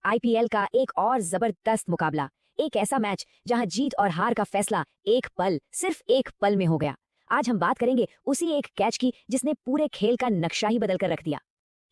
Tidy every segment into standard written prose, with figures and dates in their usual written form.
IPL का एक और जबरदस्त मुकाबला, एक ऐसा मैच जहां जीत और हार का फैसला सिर्फ एक पल में हो गया। आज हम बात करेंगे उसी एक कैच की जिसने पूरे खेल का नक्शा ही बदल कर रख दिया।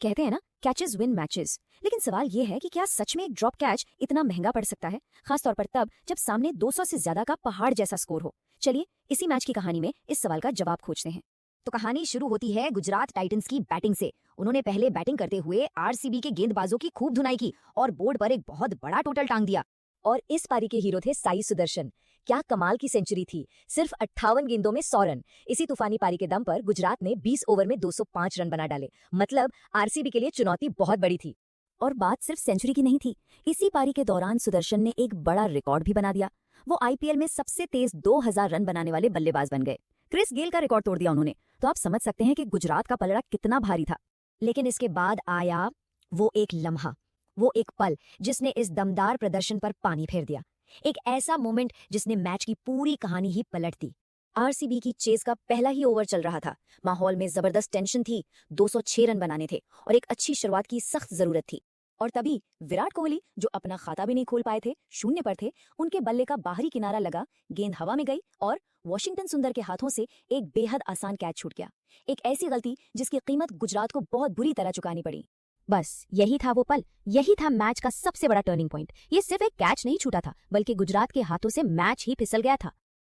कहते हैं ना, कैचेस विन मैचेस। लेकिन सवाल ये है कि क्या सच में एक ड्रॉप कैच इतना महंगा पड़ सकता है, खासतौर पर तब जब सामने 200 से ज्यादा का पहाड़ जैसा स्कोर हो। चलिए इसी मैच की कहानी में इस सवाल का जवाब खोजते हैं। तो कहानी शुरू होती है गुजरात टाइटंस की बैटिंग से। उन्होंने पहले बैटिंग करते हुए आरसीबी के गेंदबाजों की खूब धुनाई की और बोर्ड पर एक बहुत बड़ा टोटल टांग दिया। और इस पारी के हीरो थे साई सुदर्शन। क्या कमाल की सेंचुरी थी, सिर्फ 58 गेंदों में 100 रन। इसी तूफानी पारी के दम पर गुजरात ने 20 ओवर में 205 रन बना डाले। मतलब आरसीबी के लिए चुनौती बहुत बड़ी थी। और बात सिर्फ सेंचुरी की नहीं थी, इसी पारी के दौरान सुदर्शन ने एक बड़ा रिकॉर्ड भी बना दिया। वो आईपीएल में सबसे तेज 2000 रन बनाने वाले बल्लेबाज बन गए। क्रिस गेल का रिकॉर्ड तोड़ दिया उन्होंने। तो आप समझ सकते हैं कि गुजरात का पलड़ा कितना भारी था। लेकिन इसके बाद आया वो एक लम्हा, वो एक पल जिसने इस दमदार प्रदर्शन पर पानी फेर दिया। एक ऐसा मोमेंट जिसने मैच की पूरी कहानी ही पलट दी। आरसीबी की चेस का पहला ही ओवर चल रहा था। माहौल में जबरदस्त टेंशन थी। 206 रन बनाने थे और एक अच्छी शुरुआत की सख्त जरूरत थी। और तभी विराट कोहली, जो अपना खाता भी नहीं खोल पाए थे, शून्य पर थे, उनके बल्ले का बाहरी किनारा लगा, गेंद हवा में गई और वॉशिंगटन सुंदर के हाथों से एक बेहद आसान कैच छूट गया। एक ऐसी गलती जिसकी कीमत गुजरात को बहुत बुरी तरह चुकानी पड़ी। बस यही था वो पल, यही था मैच का सबसे बड़ा टर्निंग पॉइंट। ये सिर्फ एक कैच नहीं छूटा था, बल्कि गुजरात के हाथों से मैच ही फिसल गया था।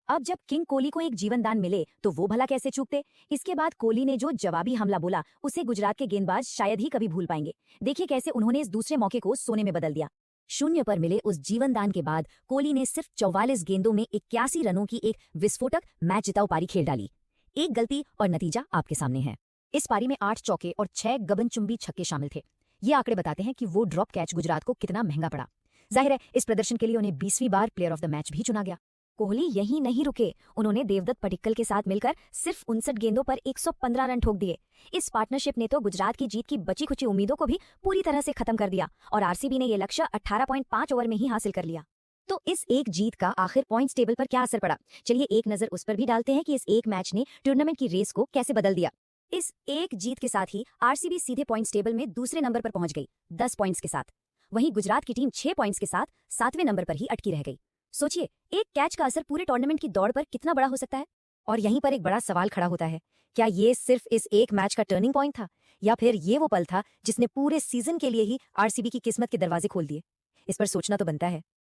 अब जब किंग कोहली को एक जीवन दान मिले तो वो भला कैसे चूकते। इसके बाद कोहली ने जो जवाबी हमला बोला, उसे गुजरात के गेंदबाज शायद ही कभी भूल पाएंगे। देखिए कैसे उन्होंने इस दूसरे मौके को सोने में बदल दिया। शून्य पर मिले उस जीवन दान के बाद कोहली ने सिर्फ 44 गेंदों में 81 रनों की एक विस्फोटक मैच जिताऊ पारी खेल डाली। एक गलती और नतीजा आपके सामने है। इस पारी में 8 चौके और 6 गगनचुंबी छक्के शामिल थे। ये आंकड़े बताते हैं कि वो ड्रॉप कैच गुजरात को कितना महंगा पड़ा। जाहिर है इस प्रदर्शन के लिए उन्हें 20वीं बार प्लेयर ऑफ द मैच भी चुना गया। कोहली यहीं नहीं रुके, उन्होंने देवदत्त पडिक्कल के साथ मिलकर सिर्फ 59 गेंदों पर 115 रन ठोक दिए। इस पार्टनरशिप ने तो गुजरात की जीत की बची खुची उम्मीदों को भी पूरी तरह से खत्म कर दिया और आरसीबी ने यह लक्ष्य 18.5 ओवर में ही हासिल कर लिया। तो इस एक जीत का आखिर पॉइंट्स टेबल पर क्या असर पड़ा, चलिए एक नजर उस पर भी डालते हैं कि इस एक मैच ने टूर्नामेंट की रेस को कैसे बदल दिया। इस एक जीत के साथ ही आरसीबी सीधे पॉइंट्स टेबल में दूसरे नंबर पर पहुंच गई 10 पॉइंट्स के साथ। वहीं गुजरात की टीम 6 पॉइंट्स के साथ 7वें नंबर पर ही अटकी रह गई। सोचिए एक कैच का असर पूरे टूर्नामेंट की दौड़ पर कितना बड़ा हो सकता है। और यहीं पर एक बड़ा सवाल खड़ा होता है, क्या ये सिर्फ इस एक मैच का टर्निंग पॉइंट था, या फिर ये वो पल था जिसने पूरे सीजन के लिए ही आरसीबी की किस्मत के दरवाजे खोल दिए। इस पर सोचना तो बनता है।